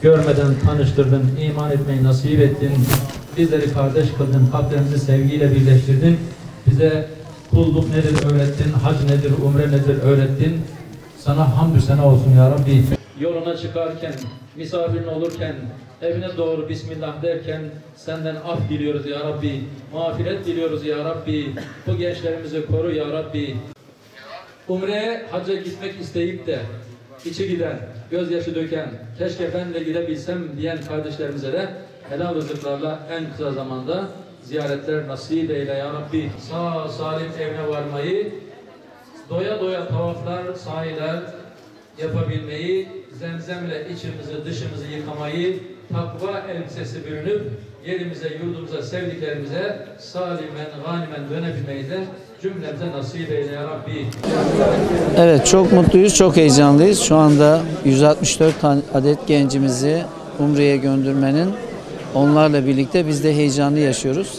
Görmeden tanıştırdın, iman etmeyi nasip ettin. Bizleri kardeş kıldın, kalplerimizi sevgiyle birleştirdin. Bize kulluk nedir öğrettin, hac nedir, umre nedir öğrettin. Sana hamdü sena olsun ya Rabbi. Yoluna çıkarken, misafirin olurken, evine doğru Bismillah derken senden af diliyoruz ya Rabbi. Mağfiret diliyoruz ya Rabbi. Bu gençlerimizi koru ya Rabbi. Umre'ye, hacca gitmek isteyip de içi giden, gözyaşı döken, keşke ben de gidebilsem diyen kardeşlerimize de helal rızıklarla en kısa zamanda ziyaretler nasip eyle ya Rabbi. Sağ salim evine varmayı, doya doya tavaflar, sahiler yapabilmeyi, zemzemle içimizi dışımızı yıkamayı, takva elbisesi bürünüp yerimize, yurdumuza, sevdiklerimize salimen, ganimen dönebilmeyi de cümlemize nasip eyle ya Rabbi. Evet, çok mutluyuz, çok heyecanlıyız. Şu anda 164 adet gencimizi Umre'ye göndermenin onlarla birlikte biz de heyecanlı yaşıyoruz.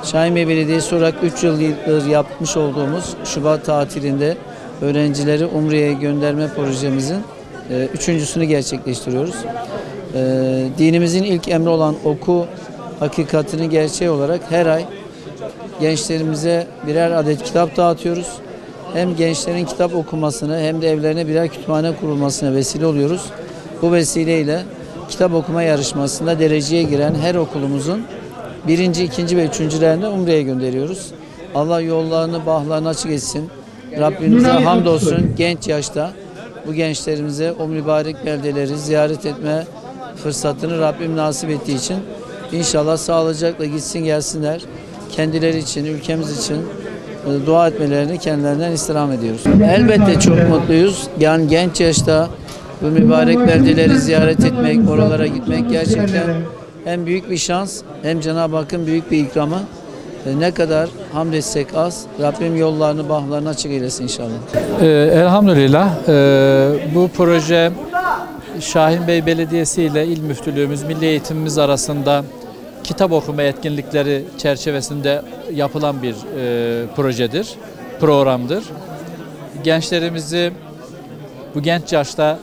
Şahinbey Belediyesi olarak 3 yıldır yapmış olduğumuz Şubat tatilinde öğrencileri Umre'ye gönderme projemizin üçüncüsünü gerçekleştiriyoruz. Dinimizin ilk emri olan oku hakikatini gerçeği olarak her ay gençlerimize birer adet kitap dağıtıyoruz. Hem gençlerin kitap okumasını hem de evlerine birer kütüphane kurulmasına vesile oluyoruz. Bu vesileyle kitap okuma yarışmasında dereceye giren her okulumuzun birinci, ikinci ve üçüncülerini Umre'ye gönderiyoruz. Allah yollarını, bahlarını açık etsin. Rabbimize hamdolsun genç yaşta bu gençlerimize o mübarek beldeleri ziyaret etme fırsatını Rabbim nasip ettiği için inşallah sağlıcakla gitsin gelsinler. Kendileri için, ülkemiz için dua etmelerini kendilerinden istirham ediyoruz. Elbette çok mutluyuz. Yani genç yaşta bu mübarek beldeleri ziyaret etmek, oralara gitmek gerçekten hem büyük bir şans hem Cenab-ı Hakk'ın büyük bir ikramı. Ne kadar hamd etsek az. Rabbim yollarını, bahlarını açık eylesin inşallah. Elhamdülillah bu proje Şahinbey Belediyesi ile İl Müftülüğümüz, Milli Eğitimimiz arasında kitap okuma etkinlikleri çerçevesinde yapılan bir projedir, programdır. Gençlerimizi bu genç yaşta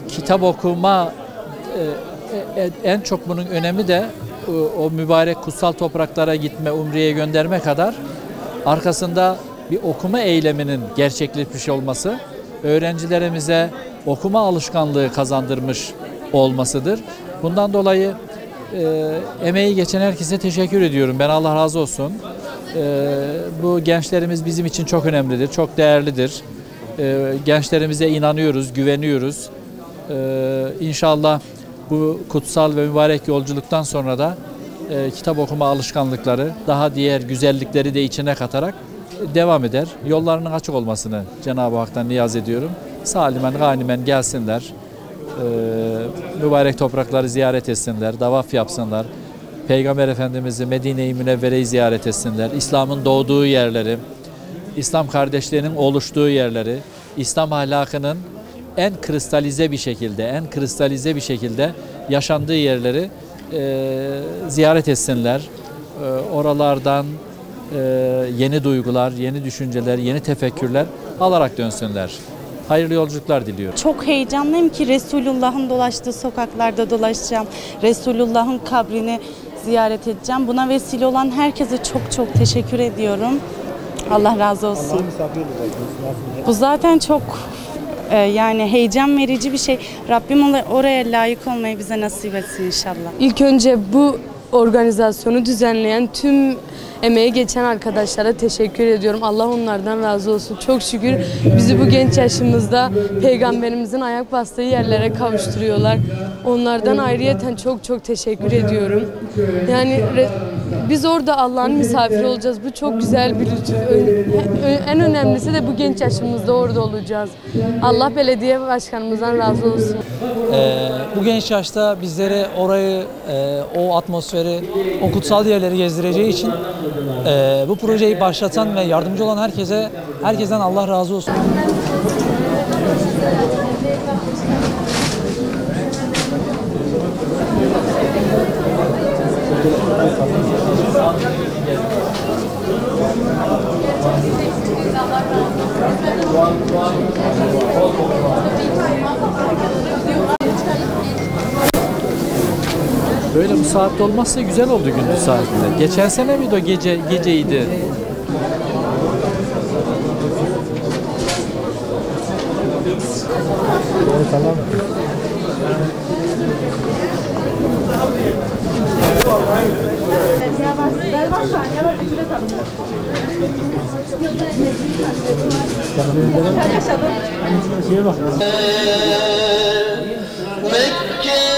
kitap okuma en çok bunun önemi de o mübarek kutsal topraklara gitme, Umre'ye gönderme kadar arkasında bir okuma eyleminin gerçekleşmiş olması, öğrencilerimize okuma alışkanlığı kazandırmış olmasıdır. Bundan dolayı emeği geçen herkese teşekkür ediyorum. Ben Allah razı olsun. Bu gençlerimiz bizim için çok önemlidir, çok değerlidir. Gençlerimize inanıyoruz, güveniyoruz. İnşallah bu kutsal ve mübarek yolculuktan sonra da kitap okuma alışkanlıkları, daha diğer güzellikleri de içine katarak devam eder. Yollarının açık olmasını Cenab-ı Hak'tan niyaz ediyorum. Salimen, ganimen gelsinler. Mübarek toprakları ziyaret etsinler, tavaf yapsınlar. Peygamber Efendimiz'i, Medine-i Münevvere'yi ziyaret etsinler. İslam'ın doğduğu yerleri, İslam kardeşliğinin oluştuğu yerleri, İslam ahlakının en kristalize bir şekilde yaşandığı yerleri ziyaret etsinler. Oralardan yeni duygular, yeni düşünceler, yeni tefekkürler alarak dönsünler. Hayırlı yolculuklar diliyorum. Çok heyecanlıyım ki Resulullah'ın dolaştığı sokaklarda dolaşacağım. Resulullah'ın kabrini ziyaret edeceğim. Buna vesile olan herkese çok teşekkür ediyorum. Allah razı olsun. Bu zaten çok yani heyecan verici bir şey. Rabbim oraya layık olmayı bize nasip etsin inşallah. İlk önce bu organizasyonu düzenleyen tüm emeği geçen arkadaşlara teşekkür ediyorum. Allah onlardan razı olsun. Çok şükür bizi bu genç yaşımızda Peygamberimizin ayak bastığı yerlere kavuşturuyorlar. Onlardan ayrıyeten çok teşekkür ediyorum. Yani biz orada Allah'ın misafiri olacağız. Bu çok güzel bir lütuf. En önemlisi de bu genç yaşımızda orada olacağız. Allah belediye başkanımızdan razı olsun. Bu genç yaşta bizlere orayı, o atmosferi, o kutsal yerleri gezdireceği için bu projeyi başlatan ve yardımcı olan herkesten Allah razı olsun. Böyle bu saatte olmazsa güzel oldu gündüz saatinde. Geçen sene miydi o geceydi? Tamam. Mekke